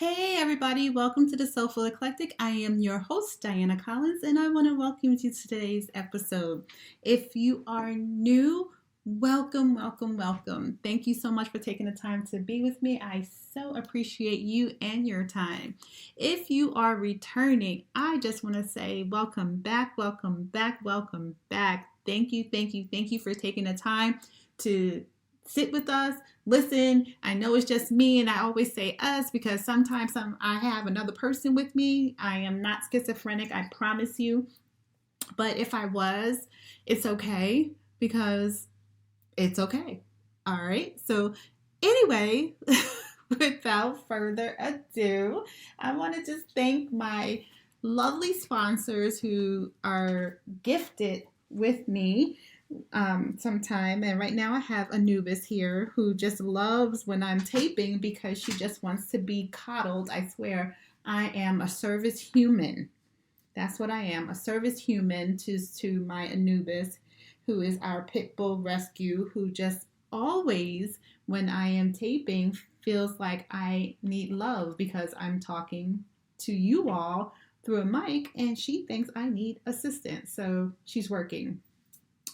Hey everybody, welcome to the Soulful Eclectic. I am your host, Diana Collins, and I want to welcome you to today's episode. If you are new, welcome, welcome, welcome. Thank you so much for taking the time to be with me. I so appreciate you and your time. If you are returning, I just want to say welcome back, welcome back, welcome back. Thank you, thank you, thank you for taking the time to sit with us, listen. I know it's just me, and I always say us because sometimes I have another person with me. I am not schizophrenic, I promise you. But if I was, it's okay because it's okay. All right. So, anyway, without further ado, I want to just thank my lovely sponsors who are gifted with me sometime. And right now I have Anubis here who just loves when I'm taping because she just wants to be coddled. I swear, I am a service human. That's what I am, a service human to my Anubis, who is our pit bull rescue, who just always, when I am taping, feels like I need love because I'm talking to you all through a mic and she thinks I need assistance. So she's working.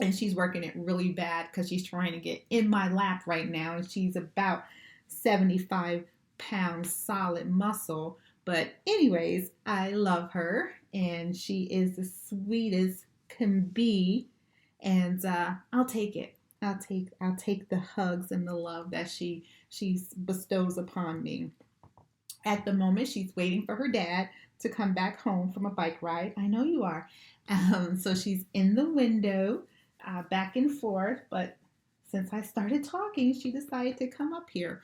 And she's working it really bad because she's trying to get in my lap right now. And she's about 75 pounds solid muscle. But anyways, I love her. And she is the sweetest can be. And I'll take it. I'll take the hugs and the love that she bestows upon me. At the moment, she's waiting for her dad to come back home from a bike ride. I know you are. So she's in the window, back and forth, but since I started talking, she decided to come up here.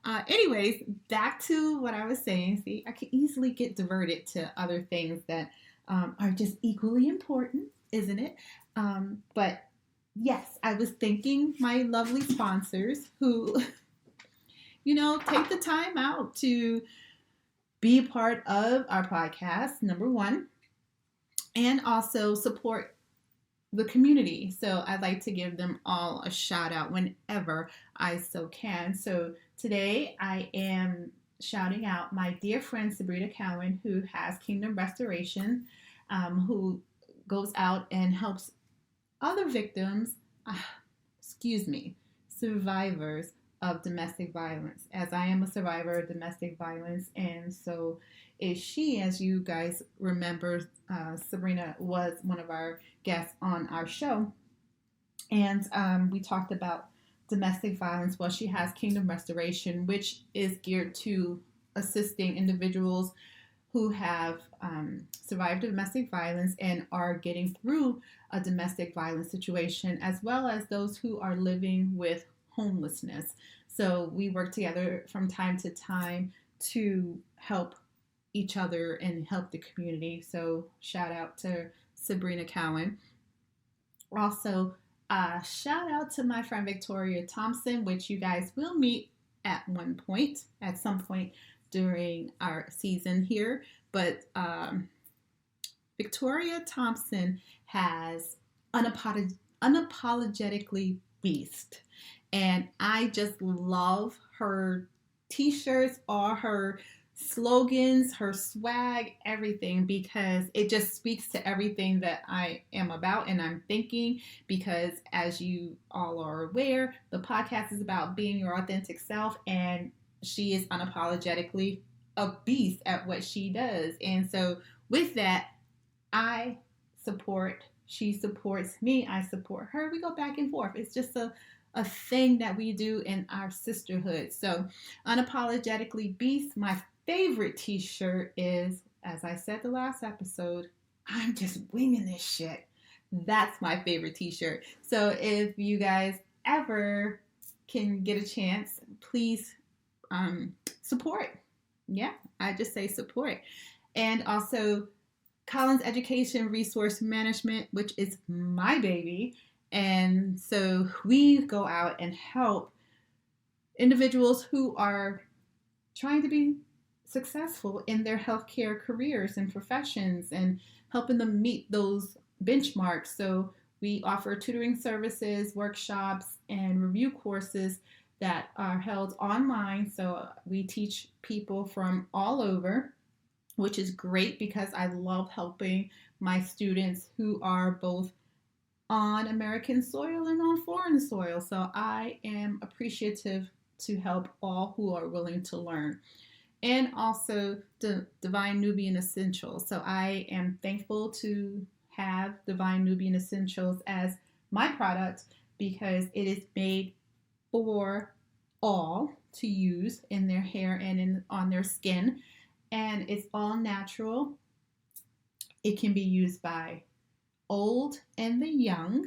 Anyways, back to what I was saying. See, I can easily get diverted to other things that are just equally important, isn't it? But yes, I was thanking my lovely sponsors who, take the time out to be a part of our podcast, number one, and also support the community. So I'd like to give them all a shout out whenever I so can. So today I am shouting out my dear friend Sabrina Cowan, who has Kingdom Restoration, who goes out and helps other victims, survivors of domestic violence, as I am a survivor of domestic violence. And so is she, as you guys remember, Sabrina was one of our guests on our show. And we talked about domestic violence. Well, she has Kingdom Restoration, which is geared to assisting individuals who have survived domestic violence and are getting through a domestic violence situation, as well as those who are living with homelessness. So we work together from time to time to help each other and help the community. So shout out to Sabrina Cowan. Also, shout out to my friend Victoria Thompson, which you guys will meet at some point during our season here. But Victoria Thompson has unapologetically beast. And I just love her t-shirts, all her slogans, her swag, everything, because it just speaks to everything that I am about and I'm thinking. Because as you all are aware, the podcast is about being your authentic self, and she is unapologetically a beast at what she does. And so with that, she supports me, I support her. We go back and forth. It's just a thing that we do in our sisterhood. So unapologetically beast. My favorite t-shirt is, as I said the last episode, I'm just winging this shit. That's my favorite t-shirt. So if you guys ever can get a chance, please support. Yeah, I just say support. And also Collins Education Resource Management, which is my baby. And so we go out and help individuals who are trying to be successful in their healthcare careers and professions and helping them meet those benchmarks. So we offer tutoring services, workshops, and review courses that are held online. So we teach people from all over, which is great because I love helping my students who are both on American soil and on foreign soil. So I am appreciative to help all who are willing to learn. And also the Divine Nubian Essentials. So I am thankful to have Divine Nubian Essentials as my product because it is made for all to use in their hair and on their skin. And it's all natural. It can be used by old and the young,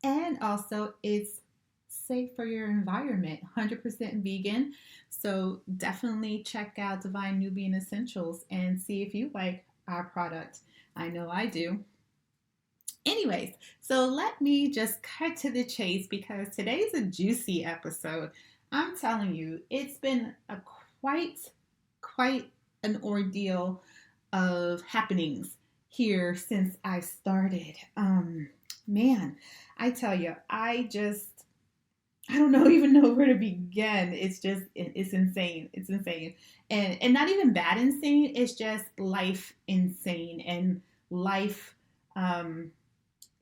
and also it's safe for your environment, 100% vegan. So definitely check out Divine Nubian Essentials and see if you like our product. I know I do. Anyways, so let me just cut to the chase because today's a juicy episode. I'm telling you, it's been a quite an ordeal of happenings here since I started. Man, I tell you, I don't know even know where to begin. It's insane. It's insane. And not even bad insane, it's just life insane and life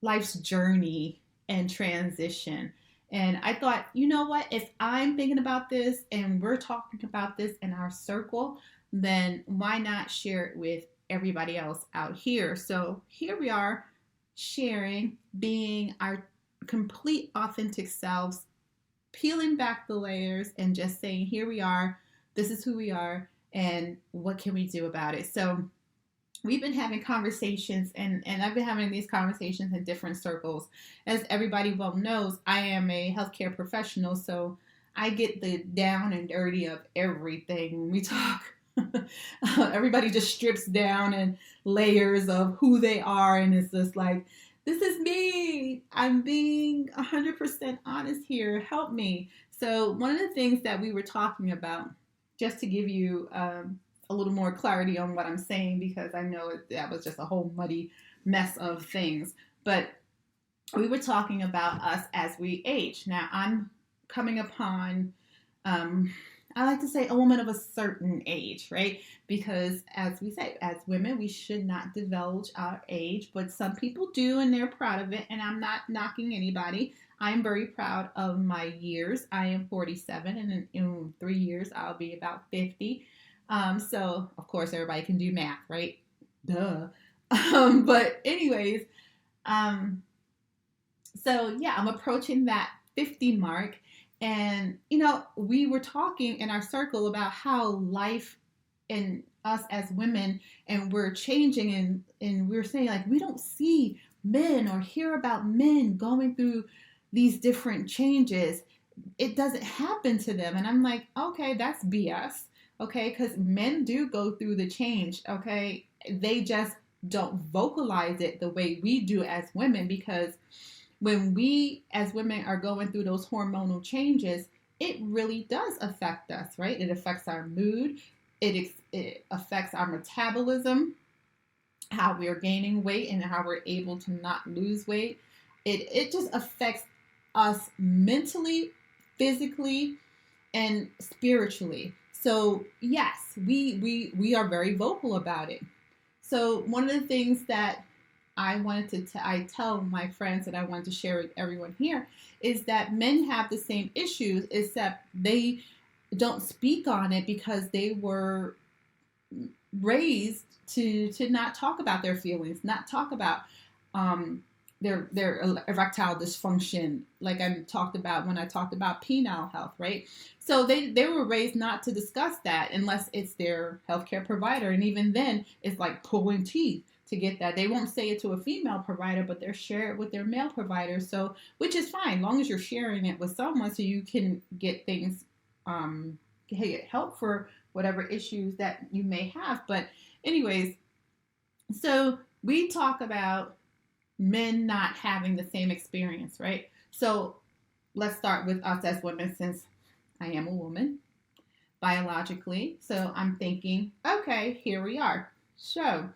life's journey and transition. And I thought, you know what? If I'm thinking about this and we're talking about this in our circle, then why not share it with everybody else out here? So here we are sharing, being our complete authentic selves, peeling back the layers and just saying, here we are, this is who we are, and what can we do about it? So we've been having conversations, and I've been having these conversations in different circles. As everybody well knows, I am a healthcare professional, so I get the down and dirty of everything when we talk. Everybody just strips down and layers of who they are, and it's just like, this is me. I'm being 100% honest here. Help me. So one of the things that we were talking about, just to give you a little more clarity on what I'm saying, because I know that was just a whole muddy mess of things, but we were talking about us as we age. Now I'm coming upon, I like to say, a woman of a certain age, right? Because as we say, as women, we should not divulge our age, but some people do and they're proud of it. And I'm not knocking anybody. I'm very proud of my years. I am 47, and in 3 years, I'll be about 50. So, of course, everybody can do math, right? Duh. But anyways, so yeah, I'm approaching that 50 mark. And, we were talking in our circle about how life and us as women, and we're changing, and we're saying, like, we don't see men or hear about men going through these different changes. It doesn't happen to them. And I'm like, okay, that's BS. Okay, because men do go through the change. Okay, they just don't vocalize it the way we do as women, because when we as women are going through those hormonal changes, it really does affect us, right? It affects our mood. It affects our metabolism, how we're gaining weight and how we're able to not lose weight. It just affects us mentally, physically, and spiritually. So yes, we are very vocal about it. So one of the things that I tell my friends that I wanted to share with everyone here is that men have the same issues, except they don't speak on it because they were raised to not talk about their feelings, not talk about their erectile dysfunction, like I talked about when I talked about penile health, right? So they were raised not to discuss that unless it's their healthcare provider, and even then, it's like pulling teeth to get that. They won't say it to a female provider, but they'll share it with their male provider. So, which is fine, long as you're sharing it with someone, so you can get things, get help for whatever issues that you may have. But anyways, so we talk about men not having the same experience, right? So let's start with us as women, since I am a woman biologically. So I'm thinking, okay, here we are. So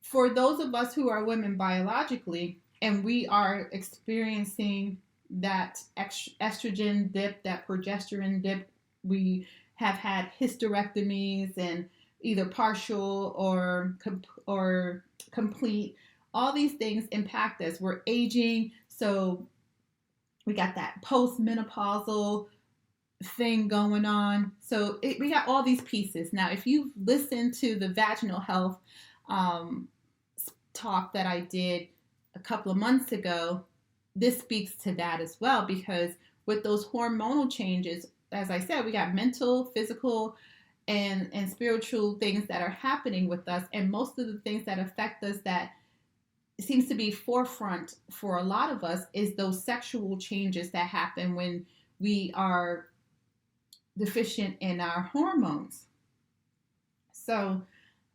for those of us who are women biologically, and we are experiencing that estrogen dip, that progesterone dip. We have had hysterectomies and either partial or complete. All these things impact us. We're aging, so we got that postmenopausal thing going on. So we got all these pieces. Now, if you listen to the vaginal health um, talk that I did a couple of months ago, this speaks to that as well, because with those hormonal changes, as I said, we got mental, physical, and spiritual things that are happening with us. And most of the things that affect us that seems to be forefront for a lot of us is those sexual changes that happen when we are deficient in our hormones. So,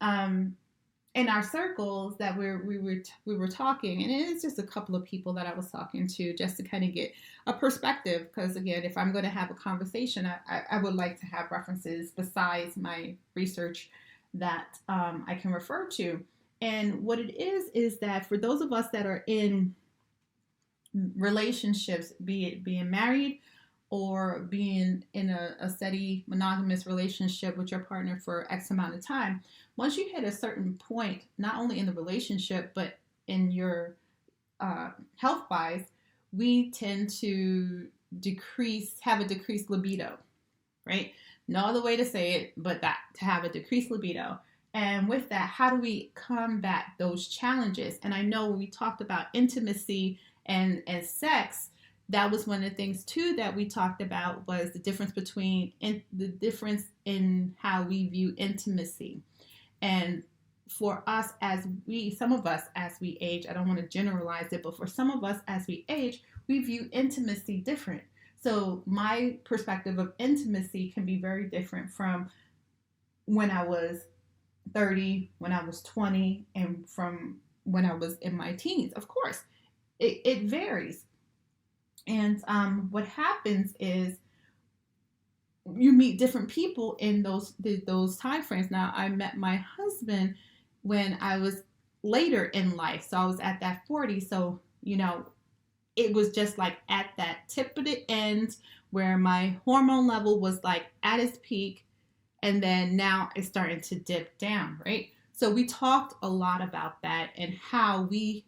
in our circles that we were talking, and it's just a couple of people that I was talking to just to kind of get a perspective. Because again, if I'm going to have a conversation, I would like to have references besides my research that I can refer to. And what it is that for those of us that are in relationships, be it being married or being in a steady monogamous relationship with your partner for X amount of time, once you hit a certain point, not only in the relationship, but in your health wise, we tend to have a decreased libido, right? No other way to say it but that, to have a decreased libido. And with that, how do we combat those challenges? And I know when we talked about intimacy and sex, that was one of the things too that we talked about, was the difference in how we view intimacy. And for us, some of us as we age, I don't want to generalize it, but for some of us as we age, we view intimacy different. So my perspective of intimacy can be very different from when I was 30, when I was 20, and from when I was in my teens. Of course, it varies. And what happens is you meet different people in those time frames. Now, I met my husband when I was later in life, so I was at that 40. So it was just like at that tip of the end where my hormone level was like at its peak, and then now it's starting to dip down, right? So we talked a lot about that and how we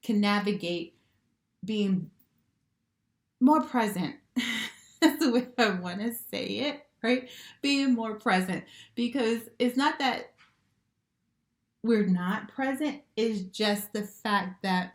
can navigate being more present. That's the way I want to say it, right? Being more present, because it's not that we're not present, it's just the fact that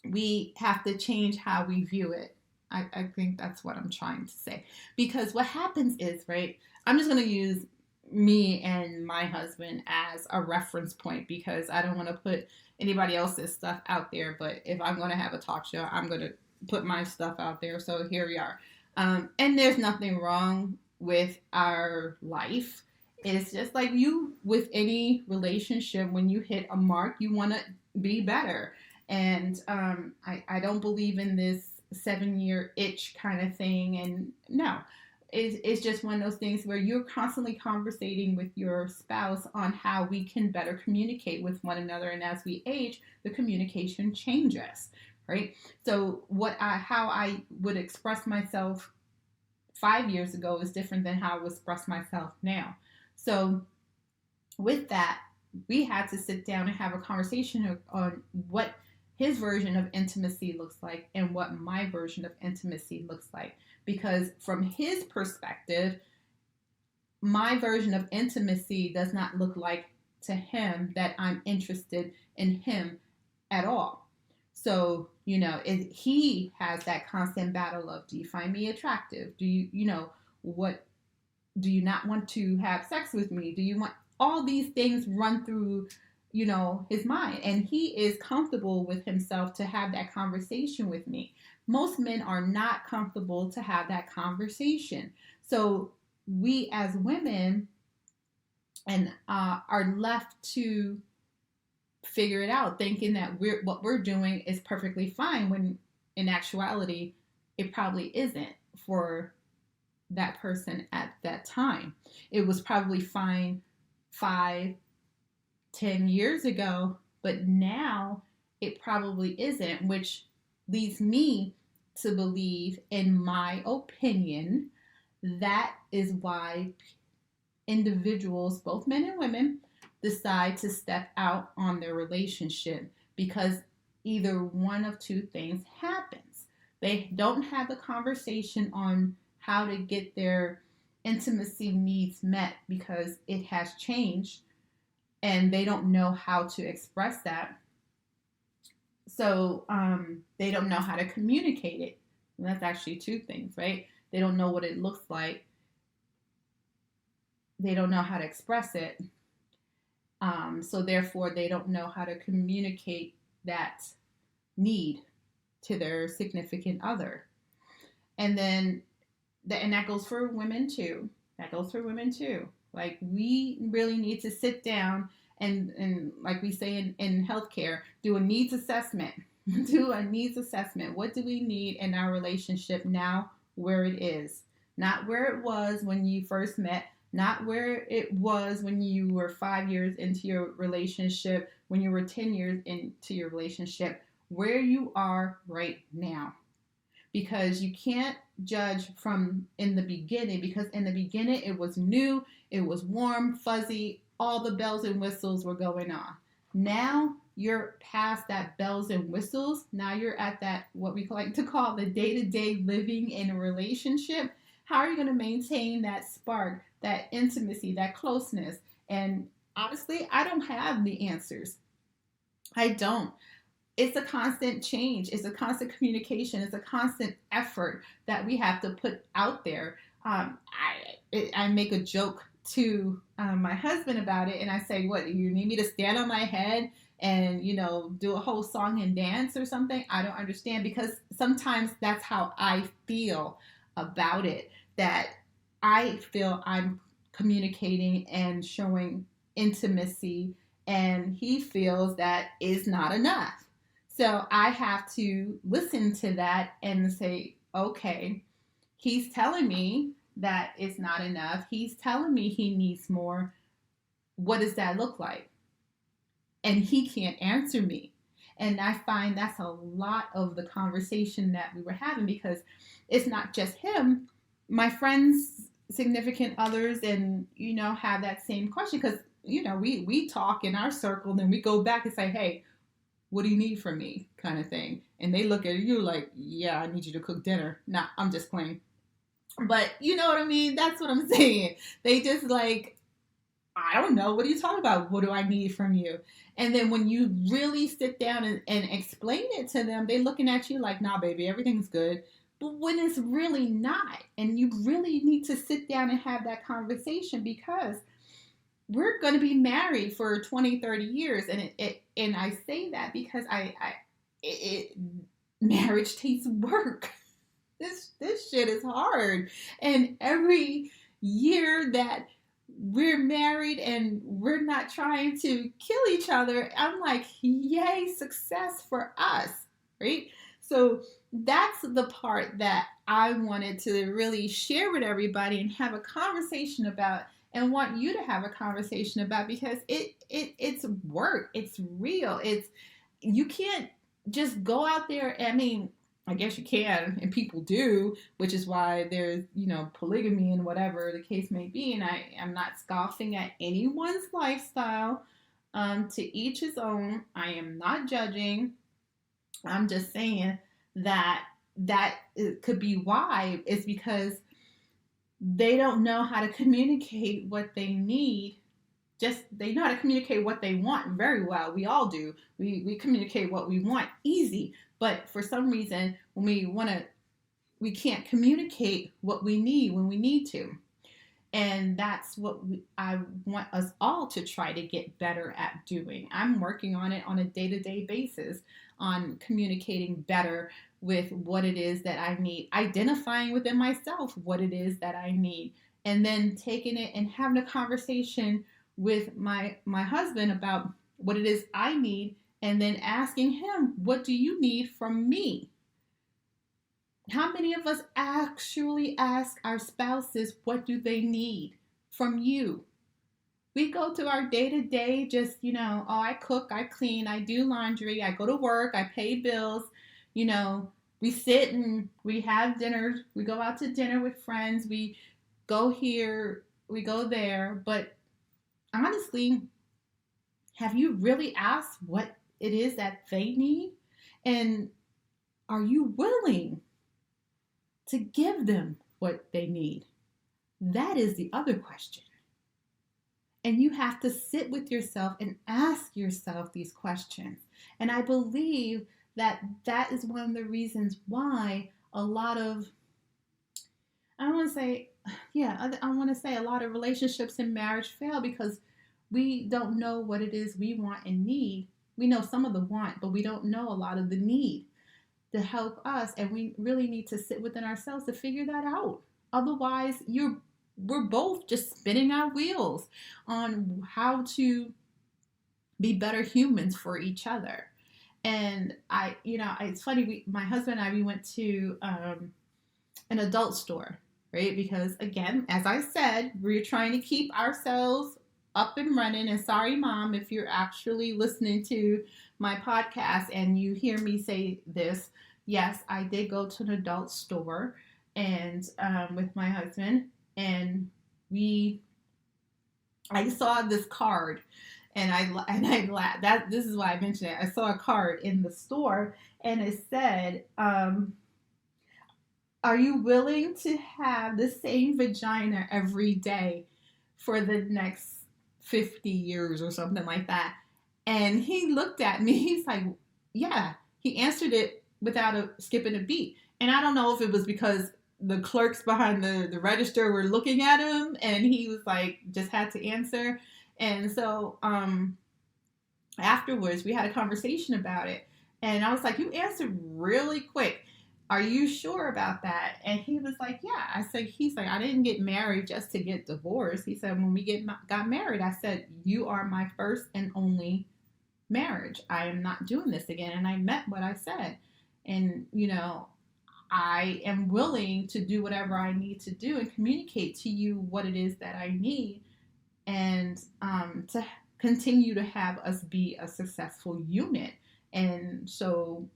we have to change how we view it. I think that's what I'm trying to say. Because what happens is, right, I'm just going to use me and my husband as a reference point, because I don't want to put anybody else's stuff out there. But if I'm going to have a talk show, I'm going to put my stuff out there. So here we are. And there's nothing wrong with our life. It's just like you with any relationship, when you hit a mark, you want to be better. And I don't believe in this 7-year itch kind of thing. And no, it's just one of those things where you're constantly conversating with your spouse on how we can better communicate with one another. And as we age, the communication changes, right? So how I would express myself 5 years ago is different than how I would express myself now. So with that, we had to sit down and have a conversation on what his version of intimacy looks like and what my version of intimacy looks like. Because from his perspective, my version of intimacy does not look like to him that I'm interested in him at all. So, he has that constant battle of, do you find me attractive? Do you not want to have sex with me? Do you want all these things run through his mind, and he is comfortable with himself to have that conversation with me. Most men are not comfortable to have that conversation. So we as women are left to figure it out, thinking that what we're doing is perfectly fine, when in actuality it probably isn't for that person at that time. It was probably fine 5-10 years ago, but now it probably isn't, which leads me to believe, in my opinion, that is why individuals, both men and women, decide to step out on their relationship, because either one of two things happens. They don't have the conversation on how to get their intimacy needs met because it has changed, and they don't know how to express that. So they don't know how to communicate it. And that's actually two things, right? They don't know what it looks like. They don't know how to express it. So therefore, they don't know how to communicate that need to their significant other. And then, and that goes for women too. That goes for women too. Like, we really need to sit down and like we say in healthcare, do a needs assessment. Do a needs assessment. What do we need in our relationship now, where it is? Not where it was when you first met, not where it was when you were 5 years into your relationship, when you were 10 years into your relationship, where you are right now. Because you can't judge from in the beginning, because in the beginning it was new, it was warm, fuzzy, all the bells and whistles were going on. Now you're past that bells and whistles. Now you're at that, what we like to call the day-to-day living in a relationship. How are you going to maintain that spark, that intimacy, that closeness? And honestly, I don't have the answers. I don't. It's a constant change. It's a constant communication. It's a constant effort that we have to put out there. I make a joke to my husband about it, and I say, "What, you need me to stand on my head and do a whole song and dance or something?" I don't understand, because sometimes that's how I feel about it. That I feel I'm communicating and showing intimacy, and he feels that is not enough. So I have to listen to that and say, okay, he's telling me that it's not enough. He's telling me he needs more. What does that look like? And he can't answer me. And I find that's a lot of the conversation that we were having, because it's not just him. My friends, significant others, and have that same question, because we talk in our circle, then we go back and say, hey, what do you need from me, kind of thing. And they look at you like, yeah, I need you to cook dinner. Nah, I'm just playing. But you know what I mean? That's what I'm saying. They just like, I don't know. What are you talking about? What do I need from you? And then when you really sit down and explain it to them, they're looking at you like, nah, baby, everything's good. But when it's really not, and you really need to sit down and have that conversation, because we're going to be married for 20, 30 years. And I say that because marriage takes work. This shit is hard. And every year that we're married and we're not trying to kill each other, I'm like, yay, success for us, right? So that's the part that I wanted to really share with everybody and have a conversation about, and want you to have a conversation about, because it's work. It's real. You can't just go out there. I mean, I guess you can, and people do, which is why there's, polygamy and whatever the case may be. And I am not scoffing at anyone's lifestyle. To each his own. I am not judging. I'm just saying that it could be why. It's because they don't know how to communicate what they need. Just, they know how to communicate what they want very well. We all do. We communicate what we want easy. But for some reason, when we can't communicate what we need when we need to. And that's what I want us all to try to get better at doing. I'm working on it on a day-to-day basis, on communicating better with what it is that I need, identifying within myself what it is that I need, and then taking it and having a conversation with my husband about what it is I need, and then asking him, what do you need from me? How many of us actually ask our spouses, what do they need from you? We go to our day-to-day, just, oh, I cook, I clean, I do laundry, I go to work, I pay bills. We sit and we have dinner. We go out to dinner with friends. We go here, we go there. But honestly, have you really asked what it is that they need? And are you willing to give them what they need? That is the other question. And you have to sit with yourself and ask yourself these questions. And I believe that that is one of the reasons why a lot of, I don't want to say, yeah, I want to say a lot of relationships and marriage fail because we don't know what it is we want and need. We know some of the want, but we don't know a lot of the need to help us. And we really need to sit within ourselves to figure that out. Otherwise, we're both just spinning our wheels on how to be better humans for each other. And it's funny. My husband and I, we went to an adult store, right? Because again, as I said, we're trying to keep ourselves up and running. And sorry, Mom, if you're actually listening to my podcast and you hear me say this, yes, I did go to an adult store and with my husband, and I saw this card, and I laughed. This is why I mentioned it. I saw a card in the store, and it said, "Are you willing to have the same vagina every day for the next 50 years or something like that?" And he looked at me. He's like, "Yeah." He answered it without skipping a beat. And I don't know if it was because the clerks behind the register were looking at him and he was like, just had to answer. And so afterwards, we had a conversation about it. And I was like, "You answered really quick. Are you sure about that?" And he was like, "Yeah." He's like, "I didn't get married just to get divorced." He said, "When we got married, I said, you are my first and only marriage. I am not doing this again." And I meant what I said. And, I am willing to do whatever I need to do and communicate to you what it is that I need, and to continue to have us be a successful unit. And so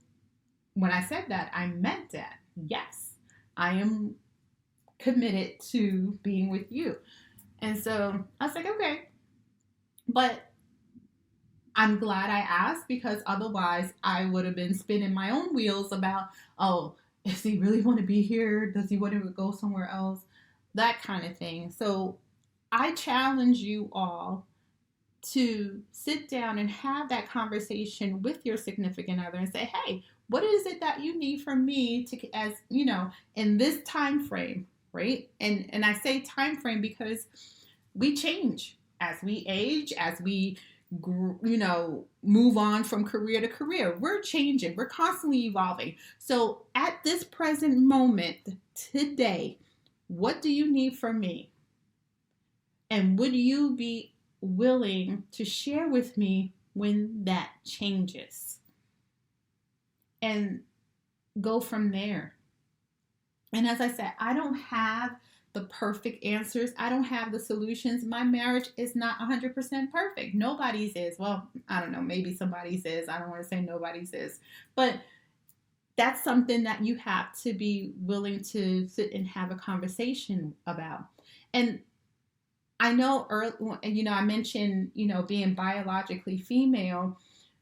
when I said that, I meant that. Yes, I am committed to being with you. And so I was like, okay. But I'm glad I asked, because otherwise I would have been spinning my own wheels about, oh, does he really want to be here? Does he want to go somewhere else? That kind of thing. So I challenge you all to sit down and have that conversation with your significant other and say, hey, what is it that you need from me to, as in this time frame, right? And I say time frame because we change as we age, as we move on from career to career. We're changing. We're constantly evolving. So at this present moment, today, what do you need from me? And would you be willing to share with me when that changes? And go from there. And as I said, I don't have the perfect answers. I don't have the solutions. My marriage is not 100% perfect. Nobody's is. Well, I don't know. Maybe somebody's is. I don't want to say nobody's is. But that's something that you have to be willing to sit and have a conversation about. And I know, I mentioned, being biologically female.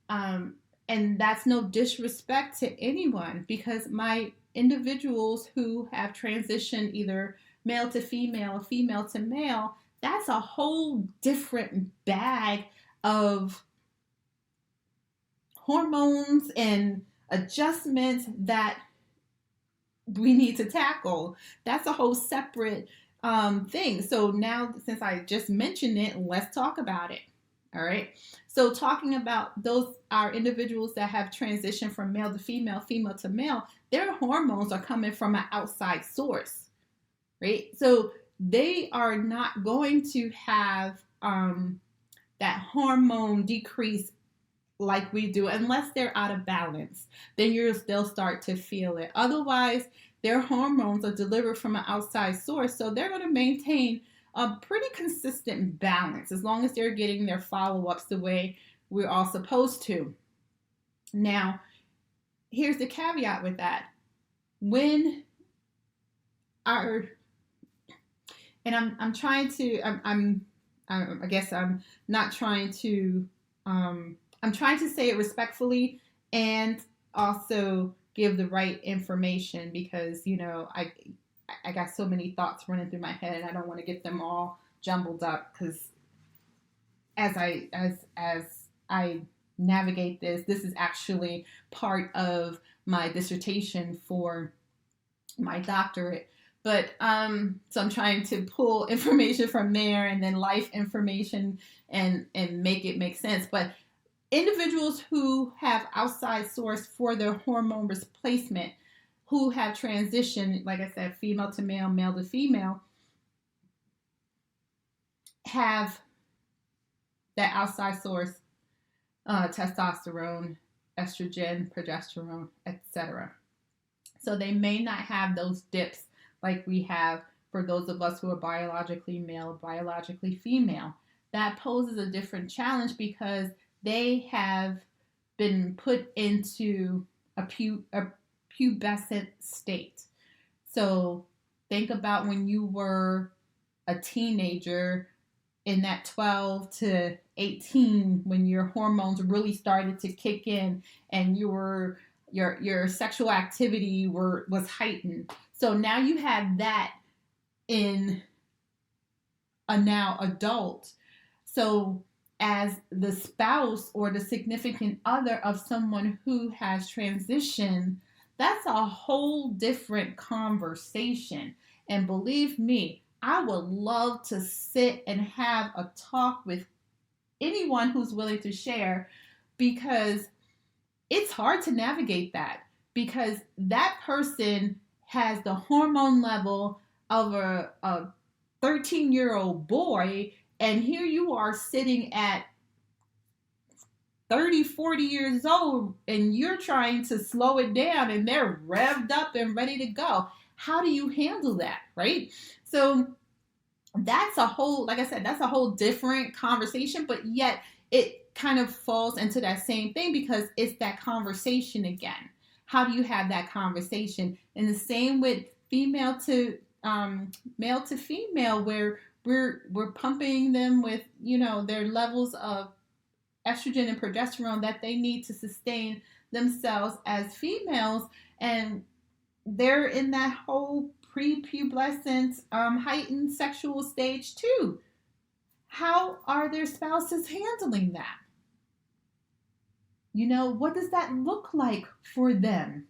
And that's no disrespect to anyone, because my individuals who have transitioned either male to female or female to male, that's a whole different bag of hormones and adjustments that we need to tackle. That's a whole separate thing. So now, since I just mentioned it, let's talk about it. All right. So talking about those are individuals that have transitioned from male to female, female to male, their hormones are coming from an outside source, right? So they are not going to have that hormone decrease like we do unless they're out of balance. Then they'll start to feel it. Otherwise, their hormones are delivered from an outside source, so they're going to maintain a pretty consistent balance as long as they're getting their follow-ups the way we're all supposed to. Now, here's the caveat with that. When our, and I'm trying to, I guess I'm not trying to, I'm trying to say it respectfully and also give the right information, because, I got so many thoughts running through my head and I don't want to get them all jumbled up, because as I navigate this is actually part of my dissertation for my doctorate. But so I'm trying to pull information from there and then life information and make it make sense. But individuals who have outside source for their hormone replacement, who have transitioned, like I said, female to male, male to female, have that outside source, testosterone, estrogen, progesterone, etc. So they may not have those dips like we have for those of us who are biologically male, biologically female. That poses a different challenge because they have been put into a pubescent state. So think about when you were a teenager in that 12 to 18, when your hormones really started to kick in and your sexual activity was heightened. So now you have that in a now adult. So as the spouse or the significant other of someone who has transitioned, that's a whole different conversation. And believe me, I would love to sit and have a talk with anyone who's willing to share, because it's hard to navigate that, because that person has the hormone level of a 13-year-old boy, and here you are sitting at 30, 40 years old, and you're trying to slow it down, and they're revved up and ready to go. How do you handle that, right? So that's a whole, like I said, that's a whole different conversation, but yet it kind of falls into that same thing, because it's that conversation again. How do you have that conversation? And the same with female to male to female, where we're pumping them with, their levels of estrogen and progesterone that they need to sustain themselves as females, and they're in that whole prepubescent heightened sexual stage too. How are their spouses handling that? What does that look like for them?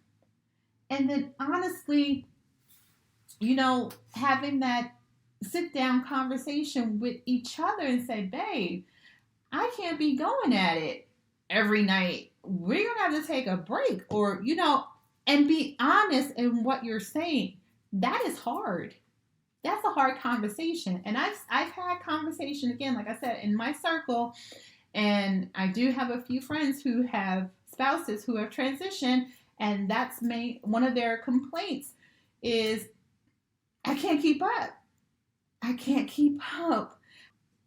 And then honestly, having that sit down conversation with each other and say, babe, I can't be going at it every night. We're going to have to take a break, or, and be honest in what you're saying. That is hard. That's a hard conversation. And I've had conversation, again, like I said, in my circle, and I do have a few friends who have spouses who have transitioned, and that's one of their complaints is, I can't keep up. I can't keep up.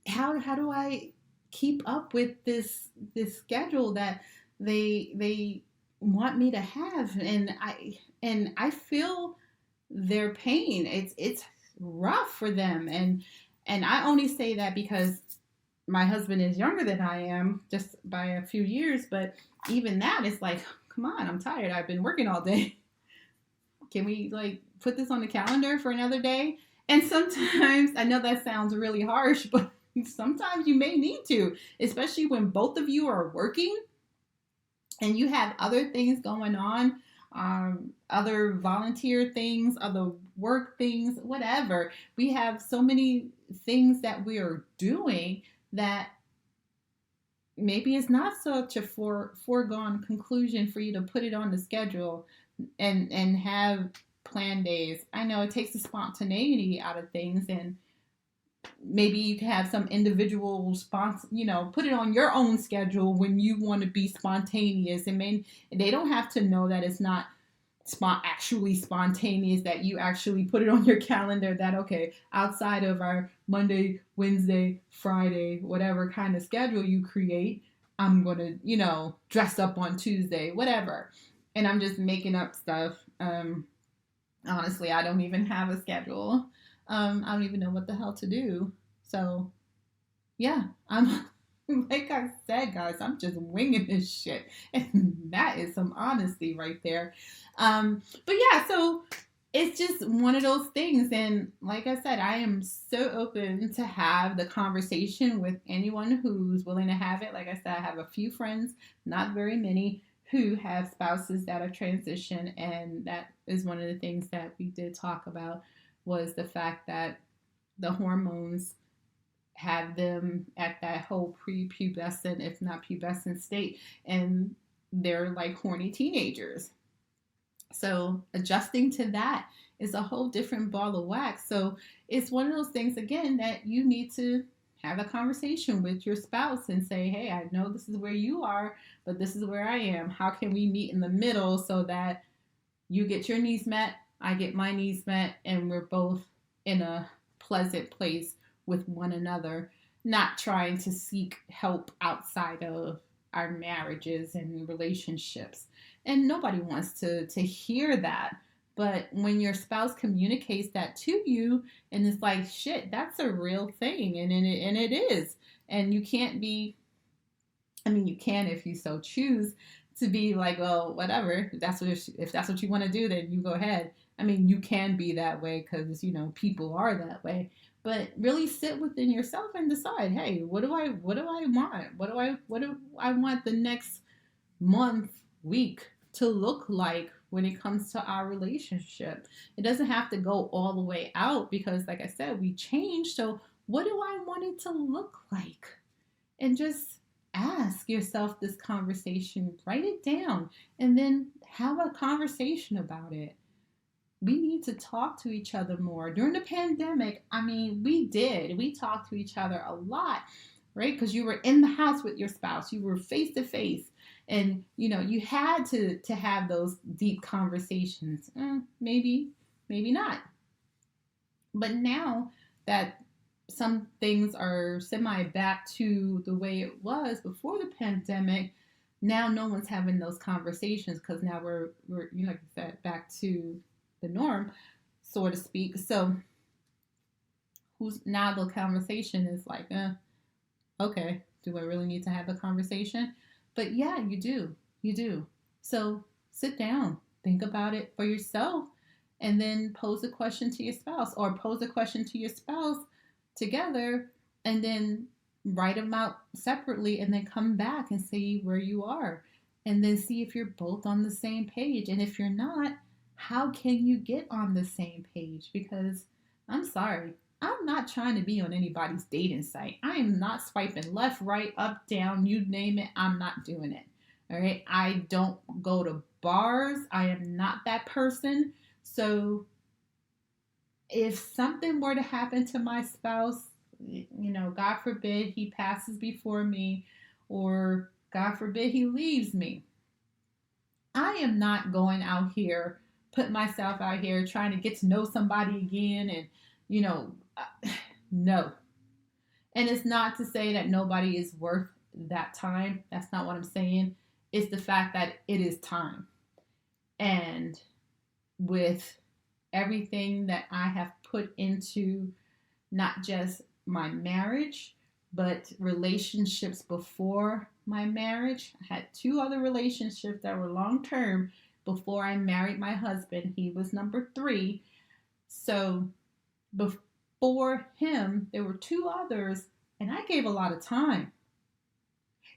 How do I keep up with this schedule that they want me to have? And I feel their pain. It's rough for them, and I only say that because my husband is younger than I am, just by a few years. But even that, it's like, come on, I'm tired. I've been working all day. Can we put this on the calendar for another day? And sometimes, I know that sounds really harsh, but sometimes you may need to, especially when both of you are working and you have other things going on, other volunteer things, other work things, whatever. We have so many things that we are doing that maybe it's not such a foregone conclusion for you to put it on the schedule and have plan days. I know it takes the spontaneity out of things, and maybe you can have some individual response, put it on your own schedule when you want to be spontaneous. And they don't have to know that it's not actually spontaneous, that you actually put it on your calendar that, okay, outside of our Monday, Wednesday, Friday, whatever kind of schedule you create, I'm going to, dress up on Tuesday, whatever. and I'm just making up stuff. Honestly, I don't even have a schedule. I don't even know what the hell to do. So yeah, I'm like I said, guys, I'm just winging this shit, and that is some honesty right there. But yeah, so it's just one of those things, and like I said, I am so open to have the conversation with anyone who's willing to have it. Like I said, I have a few friends, not very many, who have spouses that are transition, and that is one of the things that we did talk about was the fact that the hormones have them at that whole prepubescent, if not pubescent state, and they're like horny teenagers. So adjusting to that is a whole different ball of wax. So it's one of those things again that you need to have a conversation with your spouse and say, hey, I know this is where you are, but this is where I am. How can we meet in the middle so that you get your needs met, I get my needs met, and we're both in a pleasant place with one another, not trying to seek help outside of our marriages and relationships. And nobody wants to hear that. But when your spouse communicates that to you, and it's like, shit, that's a real thing, and it is. And you can't be, I mean, you can if you so choose to be like, well, whatever. If that's what you want to do, then you go ahead. I mean, you can be that way because people are that way. But really sit within yourself and decide, hey, what do I want? What do I want the next month, week to look like when it comes to our relationship? It doesn't have to go all the way out because, like I said, we change. So, what do I want it to look like? And just ask yourself this conversation, write it down, and then have a conversation about it. We need to talk to each other more. During the pandemic, I mean, we talked to each other a lot, right? Because you were in the house with your spouse, you were face to face, and you had to have those deep conversations. Maybe not. But now that some things are semi back to the way it was before the pandemic, now no one's having those conversations because now we're like I said, back to the norm, so to speak. So who's now the conversation is like, okay, do I really need to have the conversation? But yeah, you do. So sit down, think about it for yourself, and then pose a question to your spouse, or pose a question to your spouse together, and then write them out separately, and then come back and see where you are, and then see if you're both on the same page. And if you're not, how can you get on the same page? Because I'm sorry, I'm not trying to be on anybody's dating site. I am not swiping left, right, up, down, you name it. I'm not doing it. All right. I don't go to bars. I am not that person. So if something were to happen to my spouse, God forbid he passes before me, or God forbid he leaves me, I am not going out here, put myself out here trying to get to know somebody again. And, no. And it's not to say that nobody is worth that time. That's not what I'm saying. It's the fact that it is time. And with everything that I have put into not just my marriage, but relationships before my marriage. I had 2 other relationships that were long term before I married my husband. He was number 3. So before him, there were 2 others, and I gave a lot of time.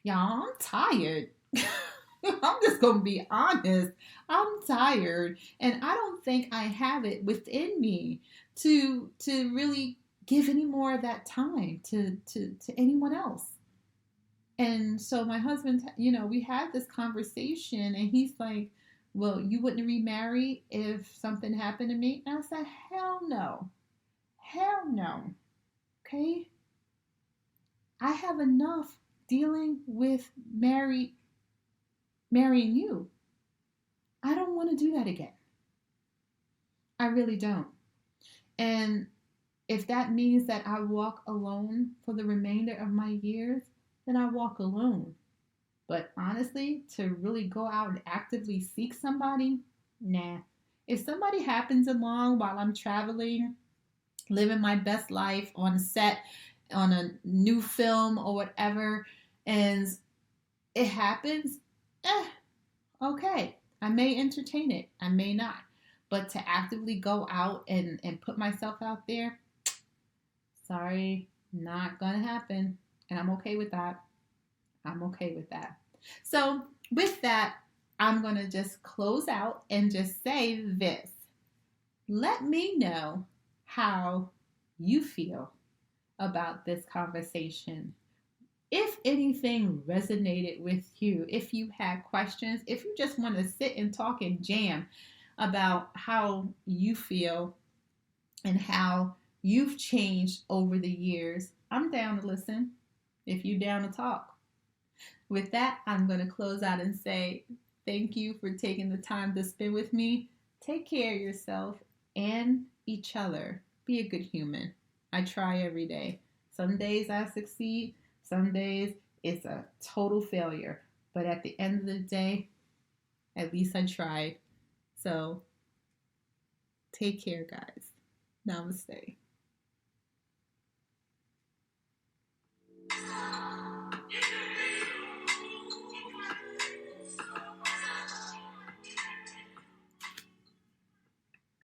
Y'all, I'm tired. I'm just going to be honest. I'm tired, and I don't think I have it within me to really give any more of that time to anyone else. And so my husband, we had this conversation, and he's like, well, you wouldn't remarry if something happened to me? And I said, hell no. Hell no. Okay? I have enough dealing with marrying you. I don't want to do that again. I really don't. And if that means that I walk alone for the remainder of my years, then I walk alone. But honestly, to really go out and actively seek somebody, nah. If somebody happens along while I'm traveling, living my best life on a set, on a new film or whatever, and it happens, okay. I may entertain it, I may not. But to actively go out and put myself out there, sorry, not gonna happen. And I'm okay with that. I'm okay with that. So, with that, I'm going to just close out and just say this. Let me know how you feel about this conversation. If anything resonated with you, if you had questions, if you just want to sit and talk and jam about how you feel and how you've changed over the years, I'm down to listen if you're down to talk. With that, I'm going to close out and say thank you for taking the time to spend with me. Take care of yourself and each other. Be a good human. I try every day. Some days I succeed, some days it's a total failure. But at the end of the day, at least I tried. So take care, guys. Namaste.